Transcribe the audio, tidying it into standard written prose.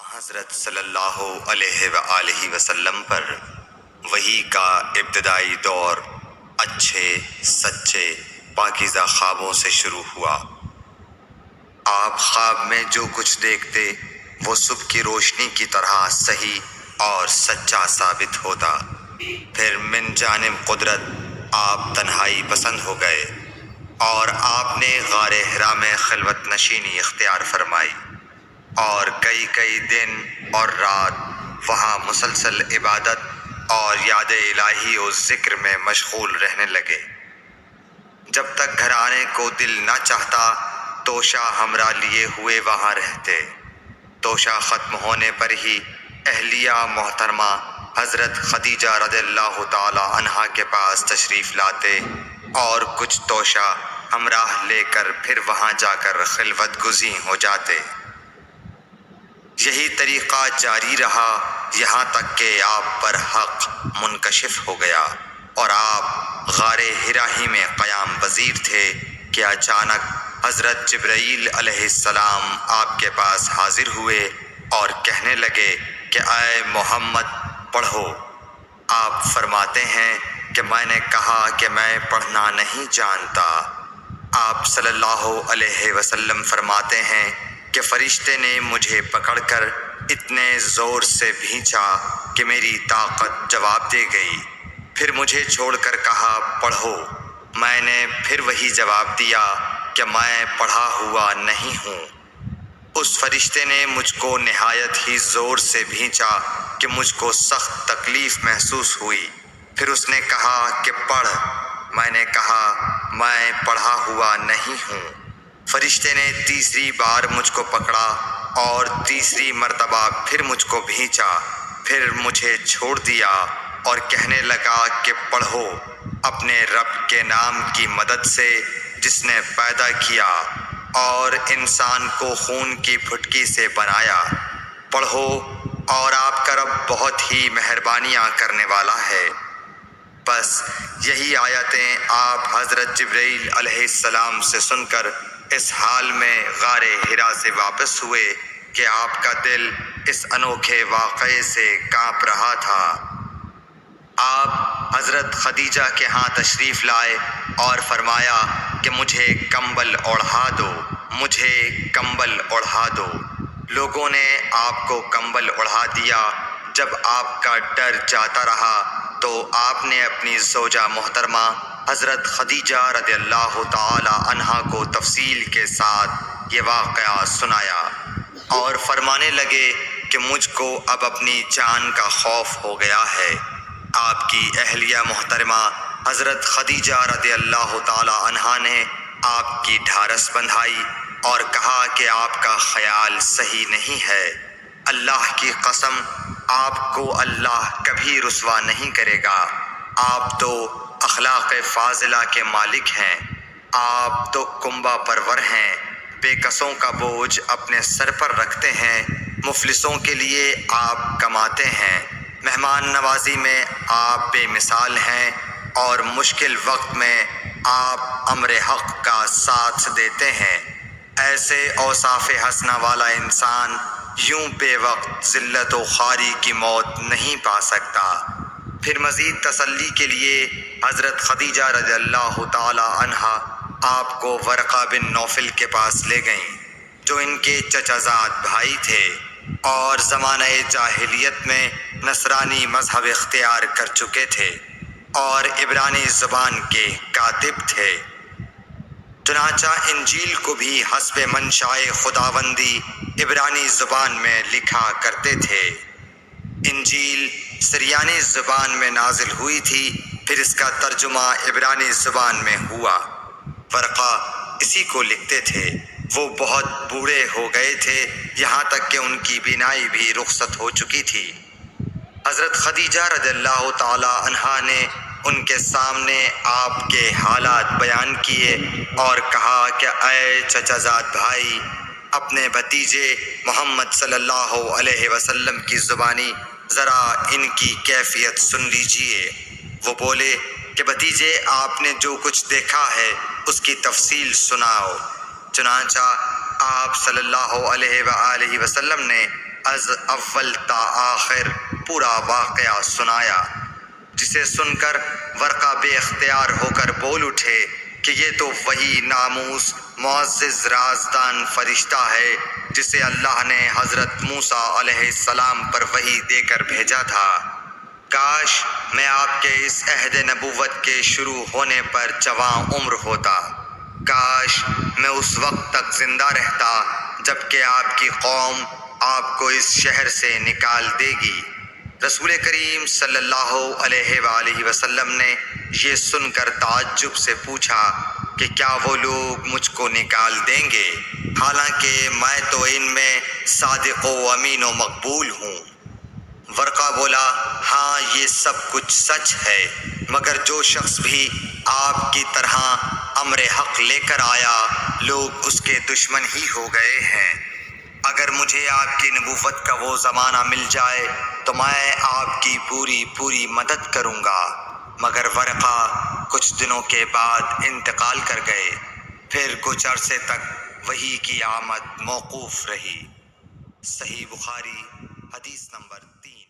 حضرت صلی اللہ علیہ وآلہ وسلم پر وحی کا ابتدائی دور اچھے سچے پاکیزہ خوابوں سے شروع ہوا۔ آپ خواب میں جو کچھ دیکھتے وہ صبح کی روشنی کی طرح صحیح اور سچا ثابت ہوتا۔ پھر من جانب قدرت آپ تنہائی پسند ہو گئے اور آپ نے غار حرا میں خلوت نشینی اختیار فرمائی اور کئی دن اور رات وہاں مسلسل عبادت اور یاد الہی و ذکر میں مشغول رہنے لگے۔ جب تک گھر آنے کو دل نہ چاہتا توشہ ہمراہ لیے ہوئے وہاں رہتے۔ توشہ ختم ہونے پر ہی اہلیہ محترمہ حضرت خدیجہ رضی اللہ تعالی عنہا کے پاس تشریف لاتے اور کچھ توشہ ہمراہ لے کر پھر وہاں جا کر خلوت گزین ہو جاتے۔ یہی طریقہ جاری رہا یہاں تک کہ آپ پر حق منکشف ہو گیا اور آپ غار حرا ہی میں قیام پذیر تھے کہ اچانک حضرت جبرائیل علیہ السلام آپ کے پاس حاضر ہوئے اور کہنے لگے کہ اے محمد پڑھو۔ آپ فرماتے ہیں کہ میں نے کہا کہ میں پڑھنا نہیں جانتا۔ آپ صلی اللہ علیہ وسلم فرماتے ہیں کہ فرشتے نے مجھے پکڑ کر اتنے زور سے بھینچا کہ میری طاقت جواب دے گئی۔ پھر مجھے چھوڑ کر کہا پڑھو۔ میں نے پھر وہی جواب دیا کہ میں پڑھا ہوا نہیں ہوں۔ اس فرشتے نے مجھ کو نہایت ہی زور سے بھینچا کہ مجھ کو سخت تکلیف محسوس ہوئی۔ پھر اس نے کہا کہ پڑھ۔ میں نے کہا میں پڑھا ہوا نہیں ہوں۔ فرشتے نے تیسری بار مجھ کو پکڑا اور تیسری مرتبہ پھر مجھ کو بھینچا۔ پھر مجھے چھوڑ دیا اور کہنے لگا کہ پڑھو اپنے رب کے نام کی مدد سے جس نے پیدا کیا اور انسان کو خون کی پھٹکی سے بنایا۔ پڑھو اور آپ کا رب بہت ہی مہربانیاں کرنے والا ہے۔ بس یہی آیتیں آپ حضرت جبرائیل علیہ السلام سے سن کر اس حال میں غار حرا سے واپس ہوئے کہ آپ کا دل اس انوکھے واقعے سے کانپ رہا تھا۔ آپ حضرت خدیجہ کے ہاں تشریف لائے اور فرمایا کہ مجھے کمبل اوڑھا دو، مجھے کمبل اوڑھا دو۔ لوگوں نے آپ کو کمبل اوڑھا دیا۔ جب آپ کا ڈر جاتا رہا تو آپ نے اپنی زوجہ محترمہ حضرت خدیجہ رضی اللہ تعالی عنہا کو تفصیل کے ساتھ یہ واقعہ سنایا اور فرمانے لگے کہ مجھ کو اب اپنی جان کا خوف ہو گیا ہے۔ آپ کی اہلیہ محترمہ حضرت خدیجہ رضی اللہ تعالی عنہا نے آپ کی ڈھارس بندھائی اور کہا کہ آپ کا خیال صحیح نہیں ہے۔ اللہ کی قسم آپ کو اللہ کبھی رسوا نہیں کرے گا۔ آپ تو اخلاق فاضلہ کے مالک ہیں۔ آپ تو کنبہ پرور ہیں، بے کسوں کا بوجھ اپنے سر پر رکھتے ہیں، مفلسوں کے لیے آپ کماتے ہیں، مہمان نوازی میں آپ بے مثال ہیں اور مشکل وقت میں آپ امر حق کا ساتھ دیتے ہیں۔ ایسے اوصاف حسنہ والا انسان یوں بے وقت ذلت و خواری کی موت نہیں پا سکتا۔ پھر مزید تسلی کے لیے حضرت خدیجہ رضی اللہ تعالی عنہا آپ کو ورقہ بن نوفل کے پاس لے گئیں جو ان کے چچا زاد بھائی تھے اور زمانہ جاہلیت میں نصرانی مذہب اختیار کر چکے تھے اور عبرانی زبان کے کاتب تھے۔ چنانچہ انجیل کو بھی حسب منشائے خداوندی عبرانی زبان میں لکھا کرتے تھے۔ انجیل سریانی زبان میں نازل ہوئی تھی، پھر اس کا ترجمہ عبرانی زبان میں ہوا۔ ورقہ اسی کو لکھتے تھے۔ وہ بہت بوڑھے ہو گئے تھے، یہاں تک کہ ان کی بینائی بھی رخصت ہو چکی تھی۔ حضرت خدیجہ رضی اللہ تعالی عنہا نے ان کے سامنے آپ کے حالات بیان کیے اور کہا کہ اے چچا زاد بھائی، اپنے بھتیجے محمد صلی اللہ علیہ وسلم کی زبانی ذرا ان کی کیفیت سن لیجئے۔ وہ بولے کہ بھتیجے آپ نے جو کچھ دیکھا ہے اس کی تفصیل سناؤ۔ چنانچہ آپ صلی اللہ علیہ وآلہ وسلم نے از اول تا آخر پورا واقعہ سنایا، جسے سن کر ورقہ بے اختیار ہو کر بول اٹھے کہ یہ تو وہی ناموس معزز رازدان فرشتہ ہے جسے اللہ نے حضرت موسیٰ علیہ السلام پر وحی دے کر بھیجا تھا۔ کاش میں آپ کے اس عہد نبوت کے شروع ہونے پر جواں عمر ہوتا، کاش میں اس وقت تک زندہ رہتا جب کہ آپ کی قوم آپ کو اس شہر سے نکال دے گی۔ رسول کریم صلی اللہ علیہ وآلہ وسلم نے یہ سن کر تعجب سے پوچھا کہ کیا وہ لوگ مجھ کو نکال دیں گے، حالانکہ میں تو ان میں صادق و امین و مقبول ہوں؟ ورقہ بولا، ہاں یہ سب کچھ سچ ہے، مگر جو شخص بھی آپ کی طرح امر حق لے کر آیا لوگ اس کے دشمن ہی ہو گئے ہیں۔ اگر مجھے آپ کی نبوت کا وہ زمانہ مل جائے تو میں آپ کی پوری مدد کروں گا، مگر ورقہ کچھ دنوں کے بعد انتقال کر گئے، پھر کچھ عرصے تک وحی کی آمد موقوف رہی۔ صحیح بخاری حدیث نمبر 3۔